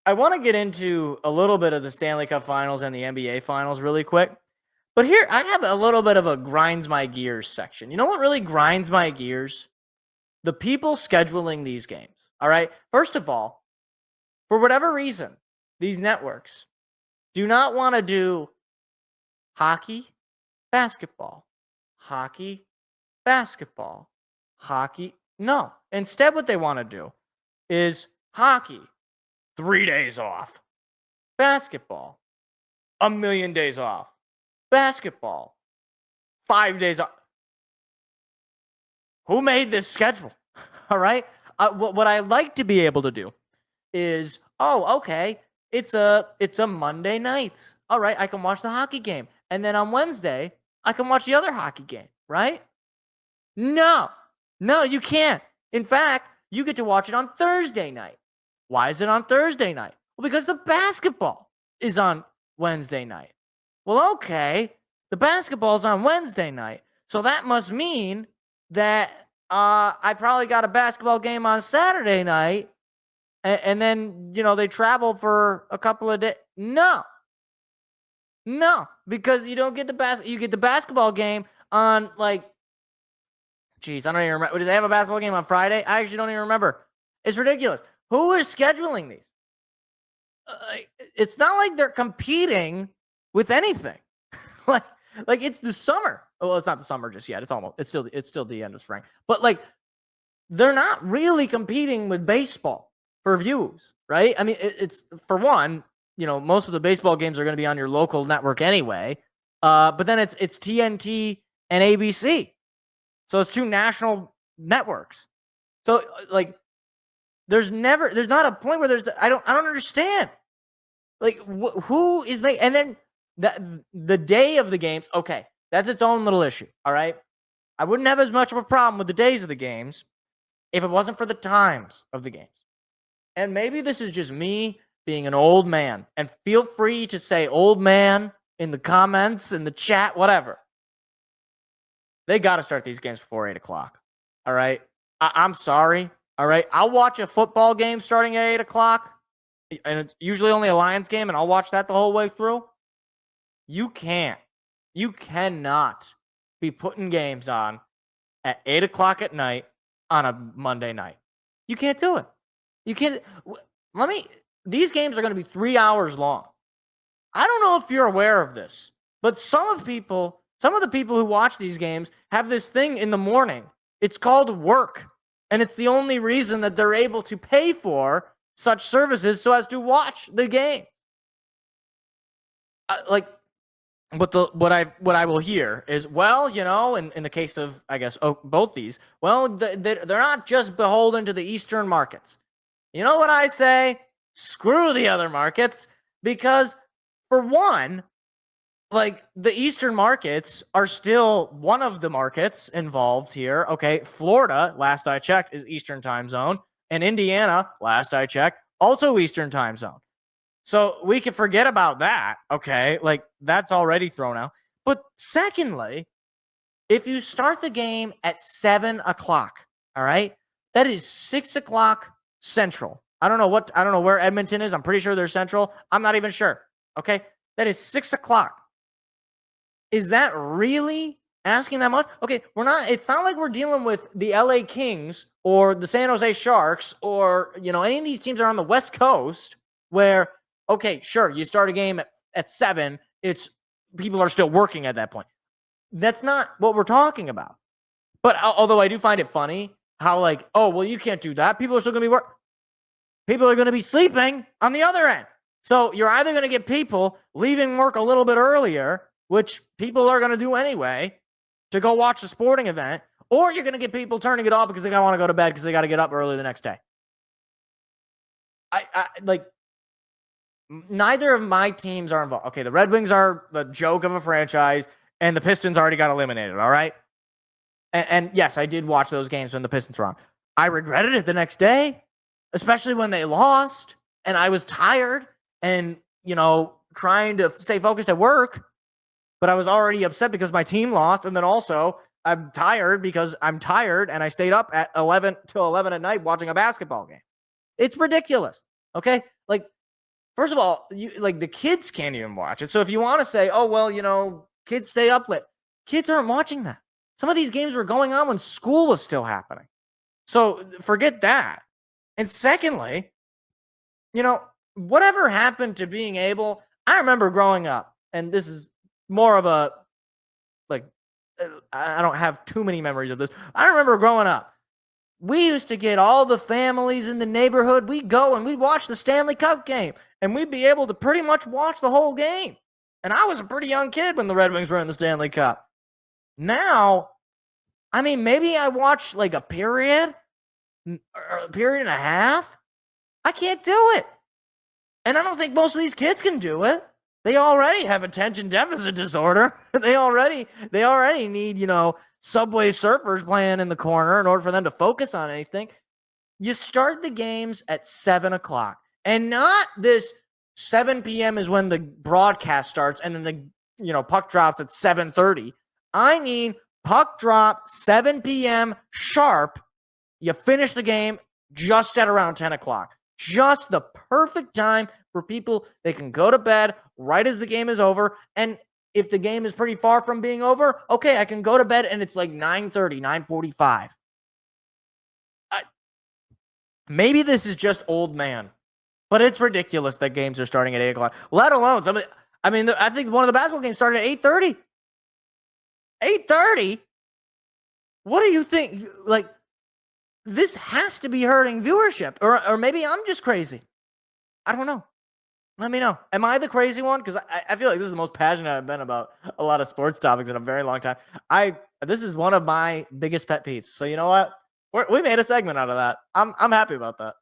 I want to get into a little bit of the Stanley Cup Finals and the NBA Finals really quick. But here, I have a little bit of a grinds my gears section. You know what really grinds my gears? The people scheduling these games. All right. First of all, for whatever reason, these networks do not want to do hockey, basketball, hockey, basketball, hockey. No. Instead, what they want to do is hockey, 3 days off, basketball, 1,000,000 days off, basketball, 5 days off. Who made this schedule? All right. What I like to be able to do is, okay, it's a Monday night. All right, I can watch the hockey game, and then on Wednesday I can watch the other hockey game. Right? No, you can't. In fact, you get to watch it on Thursday night. Why is it on Thursday night? Well, because the basketball is on Wednesday night. Well, okay, the basketball's on Wednesday night, so that must mean that I probably got a basketball game on Saturday night, and then they travel for a couple of days. No, because you don't get you get the basketball game on I don't even remember. Do they have a basketball game on Friday? I actually don't even remember. It's ridiculous. Who is scheduling these? It's not like they're competing with anything. like it's the summer. Well, it's not the summer just yet. It's still the end of spring. But they're not really competing with baseball for views, right? I mean, it's for one, most of the baseball games are going to be on your local network anyway. But then it's TNT and ABC. So it's two national networks. So there's not a point where I don't understand. Who is making, and then the day of the games, okay, that's its own little issue, all right? I wouldn't have as much of a problem with the days of the games if it wasn't for the times of the games. And maybe this is just me being an old man, and feel free to say old man in the comments, in the chat, whatever. They got to start these games before 8 o'clock, all right? I'm sorry, all right? I'll watch a football game starting at 8 o'clock, and it's usually only a Lions game, and I'll watch that the whole way through. You cannot be putting games on at 8 o'clock at night on a Monday night. You can't do it. You can't. These games are going to be 3 hours long. I don't know if you're aware of this, but some of the people who watch these games have this thing in the morning. It's called work. And it's the only reason that they're able to pay for such services so as to watch the game. What I will hear is, well, in the case of, I guess, both these, well, they're not just beholden to the Eastern markets. You know what I say? Screw the other markets, because for one, the Eastern markets are still one of the markets involved here. Okay, Florida, last I checked, is Eastern time zone, and Indiana, last I checked, also Eastern time zone. So we can forget about that, okay? That's already thrown out. But secondly, if you start the game at 7 o'clock, all right, that is 6 o'clock Central. I don't know where Edmonton is. I'm pretty sure they're Central. I'm not even sure, okay? That is 6 o'clock. Is that really asking that much? Okay, it's not like we're dealing with the LA Kings or the San Jose Sharks or, any of these teams are on the West Coast where, okay, sure, you start a game at 7, people are still working at that point. That's not what we're talking about. But although I do find it funny how you can't do that. People are still going to be people are going to be sleeping on the other end. So you're either going to get people leaving work a little bit earlier, which people are going to do anyway, to go watch the sporting event, or you're going to get people turning it off because they don't want to go to bed because they got to get up early the next day. Neither of my teams are involved. Okay, the Red Wings are the joke of a franchise, and the Pistons already got eliminated, all right? And yes, I did watch those games when the Pistons were on. I regretted it the next day, especially when they lost, and I was tired and, trying to stay focused at work, but I was already upset because my team lost, and then also I'm tired because I'm tired, and I stayed up at 11 till 11 at night watching a basketball game. It's ridiculous, okay? First of all, the kids can't even watch it. So if you want to say, oh, well, kids stay up late, kids aren't watching that. Some of these games were going on when school was still happening. So forget that. And secondly, whatever happened to being able, I remember growing up, and this is more of a, I don't have too many memories of this. I remember growing up, we used to get all the families in the neighborhood. We'd go and we'd watch the Stanley Cup game, and we'd be able to pretty much watch the whole game. And I was a pretty young kid when the Red Wings were in the Stanley Cup. Now, I mean, maybe I watch like a period or a period and a half. I can't do it. And I don't think most of these kids can do it. They already have attention deficit disorder. They already need, Subway Surfers playing in the corner in order for them to focus on anything. You start the games at 7 o'clock, and not this 7 p.m. is when the broadcast starts, and then the puck drops at 7:30. I mean, puck drop 7 p.m. sharp. You finish the game just at around 10 o'clock. Just the perfect time for people. They can go to bed right as the game is over. And if the game is pretty far from being over, okay, I can go to bed and it's like 9:30, 9:45. Maybe this is just old man, but it's ridiculous that games are starting at 8 o'clock, let alone I think one of the basketball games started at 8:30. 8:30? What do you think? Like, this has to be hurting viewership, or maybe I'm just crazy. I don't know. Let me know. Am I the crazy one? Because I feel like this is the most passionate I've been about a lot of sports topics in a very long time. This is one of my biggest pet peeves. So you know what? We made a segment out of that. I'm happy about that.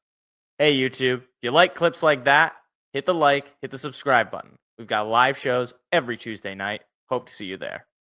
Hey, YouTube, if you like clips like that, hit the like, hit the subscribe button. We've got live shows every Tuesday night. Hope to see you there.